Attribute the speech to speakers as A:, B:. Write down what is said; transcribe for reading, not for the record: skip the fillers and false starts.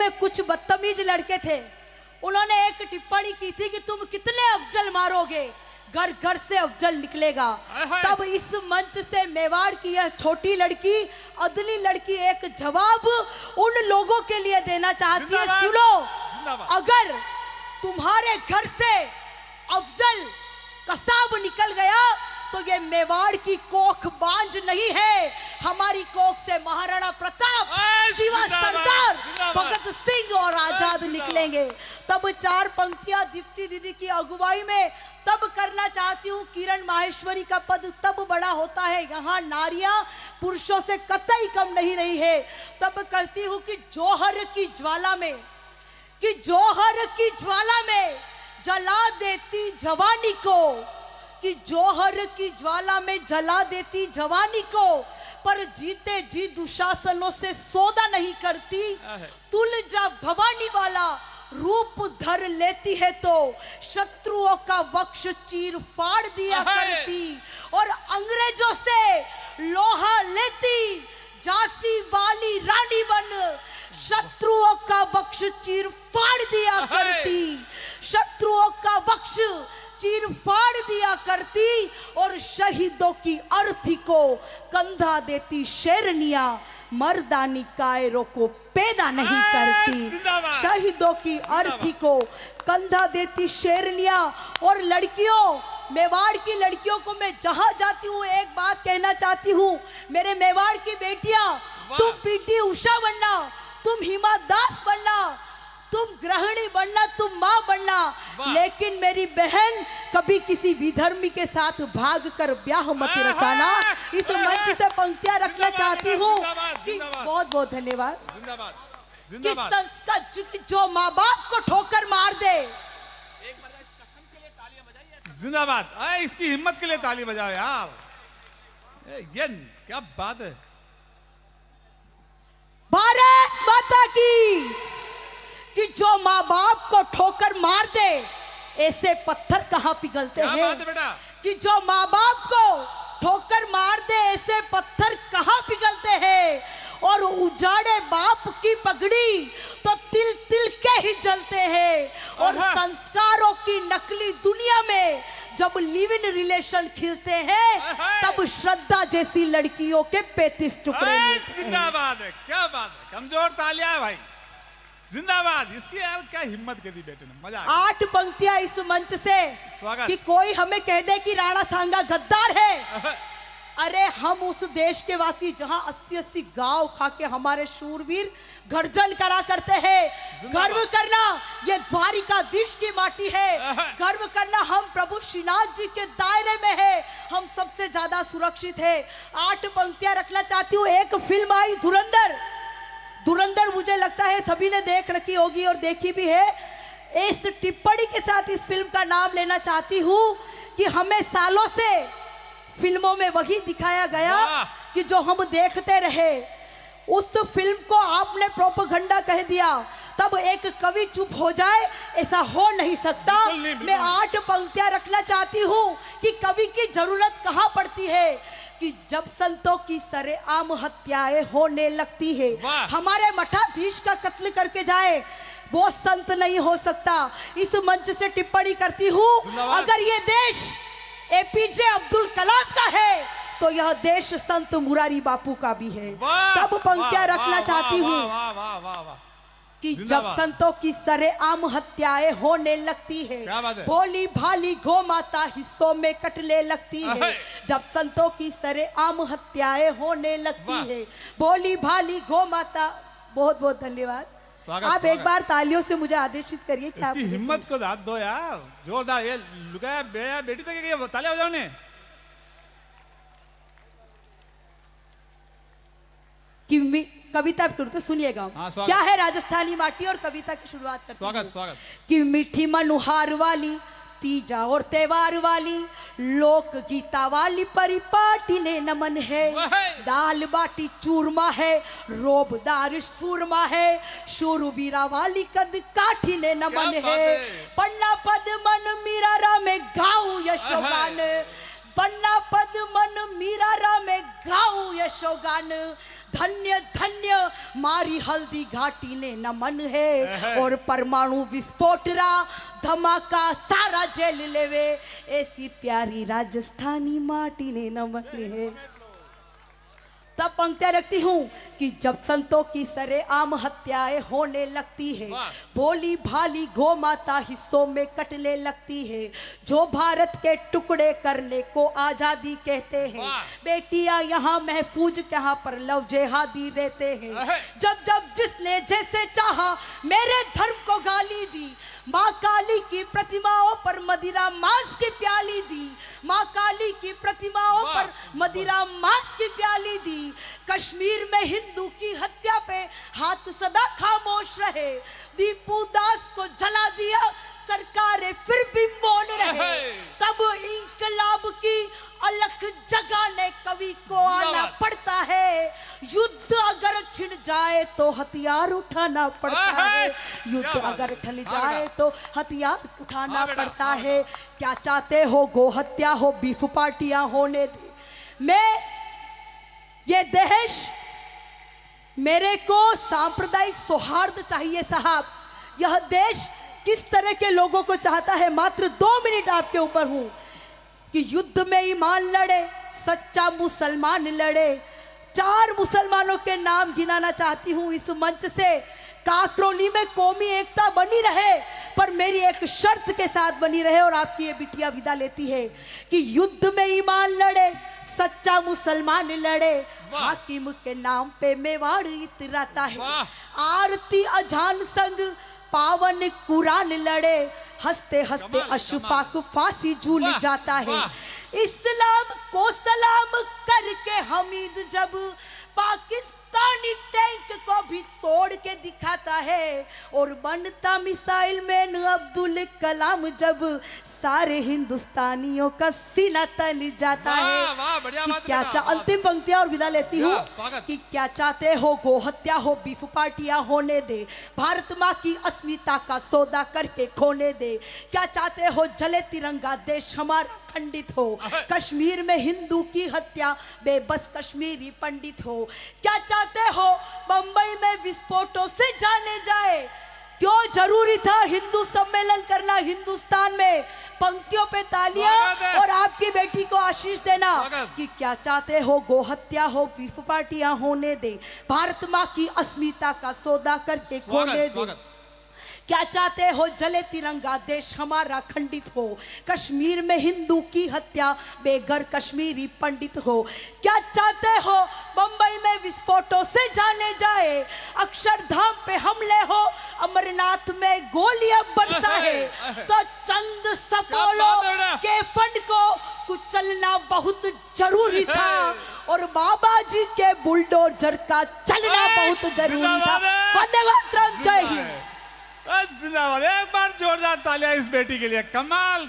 A: में कुछ बदतमीज लड़के थे, उन्होंने एक टिप्पणी की थी कि तुम कितने अफजल मारोगे, घर घर से अफजल निकलेगा। तब इस मंच से मेवाड़ की यह छोटी लड़की, अदली लड़की एक जवाब उन लोगों के लिए देना चाहती है। सुनो, अगर तुम्हारे घर से अफजल कसाब निकल गया तो ये मेवाड़ की कोख बांझ नहीं है, हमारी कोख से महाराणा प्रताप, शिवा सरदार, भगत सिंह और आजाद निकलेंगे। तब चार पंक्तियां दीप्ति दीदी की अगुवाई में तब करना चाहती हूँ। किरण माहेश्वरी का पद तब बड़ा होता है, यहाँ नारियां पुरुषों से कतई कम नहीं रही है। तब कहती हूँ कि जोहर की ज्वाला में, कि जोहर की ज्वाला में जला देती जवानी को, कि जोहर की ज्वाला में जला देती जवानी को, पर जीते जी दुशासनों से सौदा नहीं करती। तुलजा भवानी वाला रूप धर लेती है तो शत्रुओं का वक्ष चीर फाड़ दिया करती, और अंग्रेजों से लोहा लेती झांसी वाली रानी बन शत्रुओं का वक्ष चीर फाड़ दिया करती, शत्रुओं का वक्ष चीर फाड़ दिया करती, और शहीदों की अर्थी को कंधा देती शेरनिया, मर्दानी कायरों को पैदा नहीं करती। शहीदों की अर्थी को कंधा देती शेरनिया। और लड़कियों, मेवाड़ की लड़कियों को मैं जहां जाती हूँ एक बात कहना चाहती हूँ, मेरे मेवाड़ की बेटियां, तुम पीटी उषा बनना, तुम हिमा दास बनना, तुम गृहिणी बनना, तुम माँ बनना, लेकिन मेरी बहन कभी किसी विधर्मी के साथ भागकर ब्याह मत रचाना। इस मंच से पंक्तियां रखना चाहती हूँ। बहुत बहुत धन्यवाद। कि संस्कार जो माँ बाप को ठोकर मार दे,
B: जिंदाबाद। इसकी हिम्मत के लिए ताली बजाओ यार, ये क्या बात है।
A: भारत माता की, कि जो माँ बाप को ठोकर मार दे, ऐसे पत्थर कहाँ पिघलते हैं।
B: क्या बात है बेटा।
A: कि जो माँ बाप को ठोकर मार दे, ऐसे पत्थर कहाँ पिघलते हैं। और उजाड़े बाप की पगड़ी तो तिल तिल के ही जलते हैं। और संस्कारों की नकली दुनिया में जब लिव इन रिलेशन खिलते हैं, तब श्रद्धा जैसी लड़कियों के 35 टुकड़े मिलते हैं।
B: जिंदाबाद है, क्या बात है, कमजोर तालियां है भाई, जिंदाबाद। इसकी यार क्या हिम्मत के दी बेटे ने, मजा आ गया।
A: 8 पंक्तियां इस मंच से,
B: स्वागत।
A: कि कोई हमें कह दे कि राणा सांगा गद्दार है। अरे हम उस देश के वासी जहां 80-80 गांव खा के हमारे शूरवीर गर्जन करा करते हैं। गर्व करना ये द्वारिकाधीश की माटी है, गर्व करना हम प्रभु श्रीनाथ जी के दायरे में है, हम सबसे ज्यादा सुरक्षित है। 8 पंक्तियां रखना चाहती हूँ। एक फिल्म आई धुरंधर, धुरंधर मुझे लगता है सभी ने देख रखी होगी और देखी भी है। इस टिप्पणी के साथ इस फिल्म का नाम लेना चाहती हूँ कि हमें सालों से फिल्मों में वही दिखाया गया कि जो हम देखते रहे, उस फिल्म को आपने प्रोपेगेंडा कह दिया, तब एक कवि चुप हो जाए, ऐसा हो नहीं सकता। मैं 8 पंक्तियां रखना चाहती हूँ कि कवि की जरूरत कहाँ पड़ती है, कि जब संतों की सरेआम हत्याएं होने लगती है, हमारे मठाधीश का कत्ल करके जाए, वो संत नहीं हो सकता। इस मंच से टिप्पणी करती हूँ, अगर ये देश एपीजे अब्दुल कलाम का है तो यह देश संत मुरारी बापू का भी है। तब पंक्तियां रखना चाहती हूँ कि जब संतों की सरेआम हत्याएं होने लगती है, भोली भाली गौ माता हिस्सों में कटने लगती है। जब संतों की सरेआम हत्याएं होने लगती है, भोली भाली गौ माता। बहुत बहुत धन्यवाद। आप एक बार तालियों से मुझे आदेशित करिए कि आप
B: हिम्मत को दाद दो यार, जोरदार। ये लुकाया बेटी तक तो तालियां बजाओ ने।
A: कि कविता करूं तो सुनिएगा। क्या है राजस्थानी माटी और कविता की शुरुआत करते हैं।
B: स्वागत स्वागत।
A: कि मीठी मनुहार वाली, तीजा और त्योहार वाली, लोक गीता वाली परिपाटी ने नमन है। दाल बाटी चूरमा है, रोबदार सूरमा है, शूरवीरा वाली कद काठी ने नमन है। पन्ना पद मन मीरा रा में गाऊं यशोगान, पन्ना पद मन मीरा रा में गाऊं यशोगान। धन्य धन्य मारी हल्दी घाटी ने नमन है और परमाणु विस्फोटरा धमाका सारा जेल लेवे ऐसी प्यारी राजस्थानी माटी ने नमन है। तब पंक्तियां रखती हूँ कि जब संतों की सरेआम हत्याएं होने लगती है, भोली भाली गौ माता हिस्सों में कटने लगती है, जो भारत के टुकड़े करने को आजादी कहते हैं, बेटियां यहाँ महफूज कहाँ पर लव जेहादी रहते हैं। जब जब जिसने जैसे चाहा मेरे धर्म को गाली दी, माँ काली की प्रतिमाओं पर मदिरा मांस की प्याली दी, माँ काली की प्रतिमाओं पर मदिरा मांस की प्याली दी। कश्मीर में हिंदू की हत्या पे हाथ सदा खामोश रहे, दीपू दास को जला दिया सरकारें फिर भी मौन रहे। तब इंकलाब की अलख जगाने कवि को आना पड़ता है, युद्ध अगर छिड़ जाए तो हथियार उठाना पड़ता है, युद्ध अगर टल जाए तो हथियार उठाना पड़ता है। क्या चाहते हो, गो हत्या हो, बीफ पार्टियां होने दे। मैं ये देश, मेरे को सांप्रदायिक सौहार्द चाहिए साहब। यह देश किस तरह के लोगों को चाहता है, मात्र 2 मिनट आपके ऊपर हूं कि युद्ध में ईमान लड़े, सच्चा मुसलमान लड़े। 4 मुसलमानों के नाम गिनाना चाहती हूं इस मंच से। काकरोली में कौमी एकता बनी रहे, पर मेरी एक शर्त के साथ बनी रहे, और आपकी ये बिटिया विदा लेती है कि युद्ध में ईमान लड़े, सच्चा मुसलमान लड़े, हाकिम के नाम पे मेवाड़ इतराता है, आरती अजान संग पावन कुरान लड़े, हंसते हंसते अशफाक फांसी झूल जाता है। इस्लाम को सलाम करके हमीद जब पाकिस्तानी टैंक को भी तोड़ के दिखाता है, और बनता मिसाइल मैन अब्दुल कलाम जब सारे हिंदुस्तानियों का सीना तन जाता है। क्या अंतिम पंक्तियां और विदा लेती हूँ कि क्या चाहते हो, गो हत्या हो, बीफ पार्टियां होने दे, भारत माँ की अस्मिता का सौदा करके खोने दे। क्या चाहते हो, जले तिरंगा देश हमारा खंडित हो, कश्मीर में हिंदू की हत्या बेबस कश्मीरी पंडित हो। क्या चाहते हो, बंबई में विस्फोटों से जाने जाए, क्यों जरूरी था हिंदू सम्मेलन करना हिंदुस्तान में। पंक्तियों पे तालियां और आपकी बेटी को आशीष देना कि क्या चाहते हो, गो हत्या हो, बीफ पार्टियां होने दे, भारत माँ की अस्मिता का सौदा करके खोने दे। क्या चाहते हो, जले तिरंगा देश हमारा खंडित हो, कश्मीर में हिंदू की हत्या बेघर कश्मीरी पंडित हो। क्या चाहते हो, बंबई में विस्फोटों से जाने जाए, अक्षरधाम पे हमले हो, अमरनाथ में गोलियां बरसाए, तो चंद सपोलों के फंड को कुचलना बहुत जरूरी था, और बाबा जी के बुलडोजर का चलना बहुत जरूरी था। वंदे मातरम, जय हिंद।
B: जिंदाबाद। एक बार जोरदार तालियां इस बेटी के लिए, कमाल।